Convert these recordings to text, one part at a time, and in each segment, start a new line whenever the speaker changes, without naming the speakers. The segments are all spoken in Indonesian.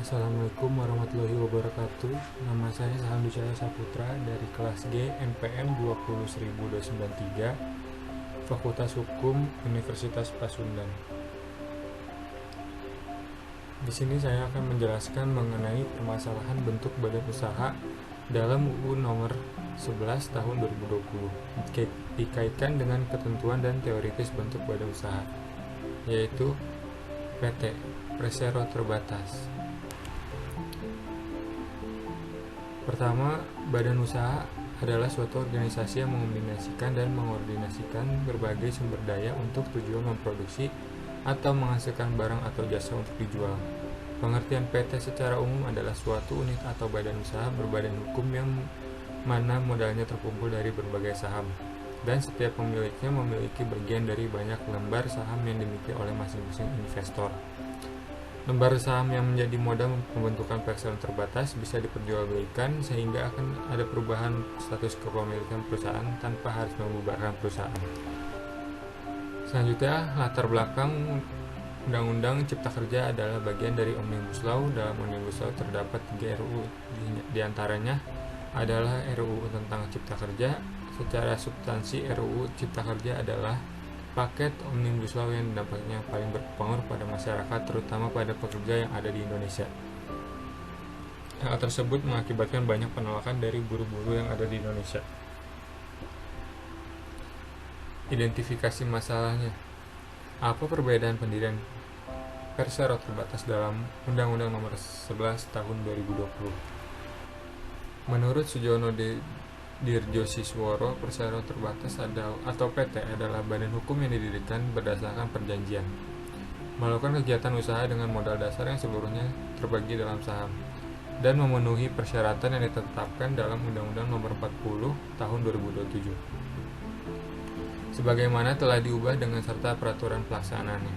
Assalamualaikum warahmatullahi wabarakatuh. Nama saya Sahandu Cahaya Saputra dari kelas G NPM 200.293 Fakultas Hukum Universitas Pasundan. Di sini saya akan menjelaskan mengenai permasalahan bentuk badan usaha dalam UU nomor 11 tahun 2020 dikaitkan dengan ketentuan dan teoritis bentuk badan usaha, yaitu PT Persero Terbatas. Pertama, badan usaha adalah suatu organisasi yang mengombinasikan dan mengordinasikan berbagai sumber daya untuk tujuan memproduksi atau menghasilkan barang atau jasa untuk dijual. Pengertian PT secara umum adalah suatu unit atau badan usaha berbadan hukum yang mana modalnya terkumpul dari berbagai saham, dan setiap pemiliknya memiliki bagian dari banyak lembar saham yang dimiliki oleh masing-masing investor. Lembar saham yang menjadi modal pembentukan Persero Terbatas bisa diperjualbelikan sehingga akan ada perubahan status kepemilikan perusahaan tanpa harus membubarkan perusahaan. Selanjutnya, latar belakang Undang-Undang Cipta Kerja adalah bagian dari Omnibus Law. Dalam Omnibus Law terdapat 3 RUU, di antaranya adalah RUU tentang Cipta Kerja. Secara substansi, RUU Cipta Kerja adalah paket Omnibus Law yang dampaknya paling berpengaruh pada masyarakat, terutama pada pekerja yang ada di Indonesia. Hal tersebut mengakibatkan banyak penolakan dari buruh-buruh yang ada di Indonesia. Identifikasi masalahnya. Apa perbedaan pendirian Persero Terbatas dalam Undang-Undang Nomor 11 Tahun 2020? Menurut Sujono Dirjosisworo, Persero Terbatas atau PT adalah badan hukum yang didirikan berdasarkan perjanjian, melakukan kegiatan usaha dengan modal dasar yang seluruhnya terbagi dalam saham, dan memenuhi persyaratan yang ditetapkan dalam Undang-Undang Nomor 40 Tahun 2027, sebagaimana telah diubah dengan serta peraturan pelaksanaannya.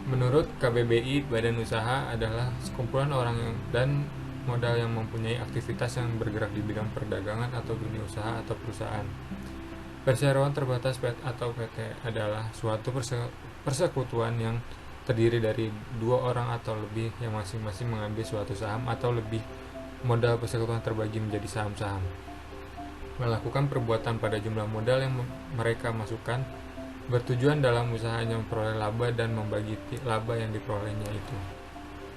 Menurut KBBI, badan usaha adalah sekumpulan orang dan modal yang mempunyai aktivitas yang bergerak di bidang perdagangan atau dunia usaha atau perusahaan. Perseroan Terbatas atau PT adalah suatu persekutuan yang terdiri dari 2 orang atau lebih yang masing-masing mengambil suatu saham atau lebih. Modal persekutuan terbagi menjadi saham-saham, melakukan perbuatan pada jumlah modal yang mereka masukkan, bertujuan dalam usahanya memperoleh laba dan membagi laba yang diperolehnya itu.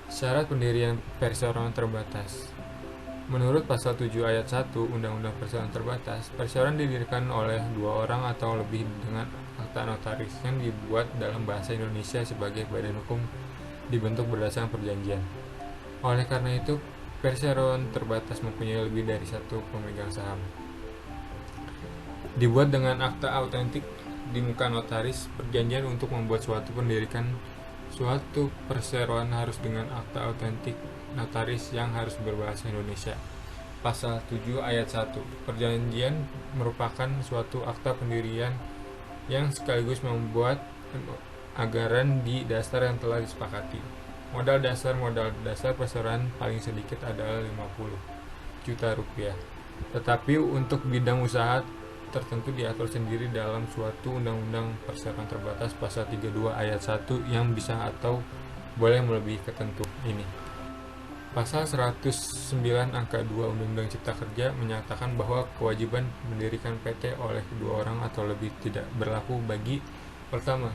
Syarat pendirian Perseroan Terbatas. Menurut pasal 7 ayat 1 Undang-Undang Perseroan Terbatas, perseroan didirikan oleh 2 orang atau lebih dengan akta notaris yang dibuat dalam bahasa Indonesia sebagai badan hukum dibentuk berdasarkan perjanjian. Oleh karena itu, Perseroan Terbatas mempunyai lebih dari satu pemegang saham. Dibuat dengan akta autentik di muka notaris. Perjanjian untuk membuat suatu perseroan harus dengan akta autentik notaris yang harus berbahasa Indonesia. Pasal 7 ayat 1. Perjanjian merupakan suatu akta pendirian yang sekaligus membuat anggaran di dasar yang telah disepakati. Modal dasar perseroan paling sedikit adalah 50 juta rupiah. Tetapi untuk bidang usaha tertentu diatur sendiri dalam suatu undang-undang perseroan terbatas pasal 32 ayat 1 yang bisa atau boleh melebihi ketentuan ini. Pasal 109 angka 2 Undang-Undang Cipta Kerja menyatakan bahwa kewajiban mendirikan PT oleh 2 orang atau lebih tidak berlaku bagi: pertama,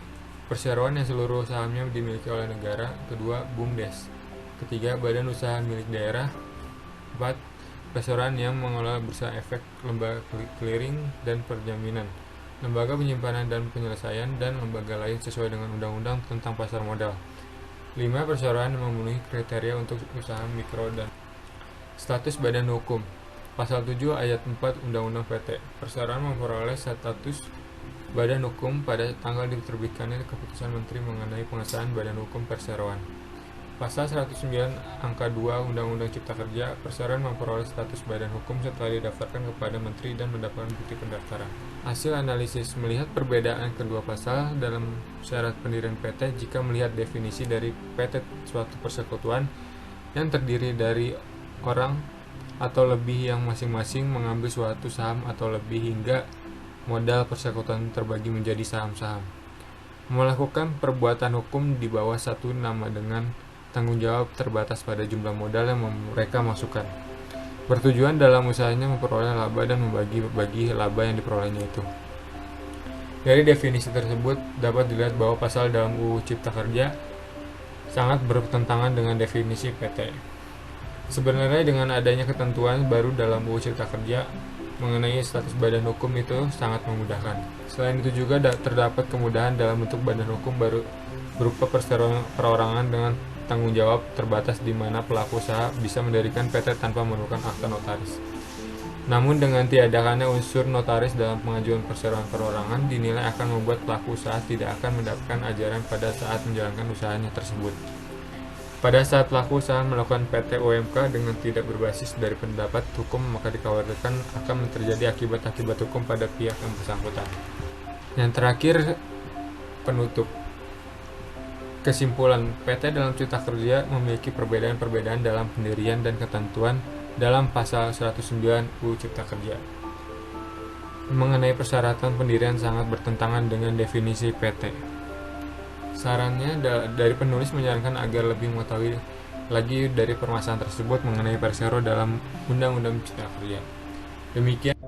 perseroan yang seluruh sahamnya dimiliki oleh negara; kedua, BUMDes; ketiga, badan usaha milik daerah; 4, perseroan yang mengelola bursa efek, lembaga clearing dan perjaminan, lembaga penyimpanan dan penyelesaian, dan lembaga lain sesuai dengan undang-undang tentang pasar modal. 5, perseroan yang memenuhi kriteria untuk usaha mikro dan status badan hukum. Pasal 7 ayat 4 Undang-Undang PT. Perseroan memperoleh status badan hukum pada tanggal diterbitkannya keputusan Menteri mengenai pengesahan badan hukum perseroan. Pasal 109 angka 2 Undang-Undang Cipta Kerja, perseroan memperoleh status badan hukum setelah didaftarkan kepada Menteri dan mendapatkan bukti pendaftaran. Hasil analisis melihat perbedaan kedua pasal dalam syarat pendirian PT. Jika melihat definisi dari PT, suatu persekutuan yang terdiri dari orang atau lebih yang masing-masing mengambil suatu saham atau lebih hingga modal persekutuan terbagi menjadi saham-saham. Melakukan perbuatan hukum di bawah satu nama dengan tanggung jawab terbatas pada jumlah modal yang mereka masukkan. Bertujuan dalam usahanya memperoleh laba dan membagi-bagi laba yang diperolehnya itu. Dari definisi tersebut dapat dilihat bahwa pasal dalam UU Cipta Kerja sangat bertentangan dengan definisi PT. Sebenarnya dengan adanya ketentuan baru dalam UU Cipta Kerja mengenai status badan hukum itu sangat memudahkan. Selain itu juga terdapat kemudahan dalam bentuk badan hukum baru berupa perorangan dengan tanggung jawab terbatas di mana pelaku usaha bisa mendirikan PT tanpa memerlukan akta notaris. Namun dengan tiadakannya unsur notaris dalam pengajuan perseroan perorangan dinilai akan membuat pelaku usaha tidak akan mendapatkan ajaran pada saat menjalankan usahanya tersebut. Pada saat pelaku usaha melakukan PT UMK dengan tidak berbasis dari pendapat hukum, maka dikhawatirkan akan terjadi akibat-akibat hukum pada pihak yang bersangkutan. Yang terakhir, penutup. Kesimpulan, PT dalam Cipta Kerja memiliki perbedaan-perbedaan dalam pendirian dan ketentuan dalam pasal 109 UU Cipta Kerja. Mengenai persyaratan pendirian sangat bertentangan dengan definisi PT. Sarannya dari penulis menyarankan agar lebih mengetahui lagi dari permasalahan tersebut mengenai persero dalam Undang-Undang Cipta Kerja. Demikian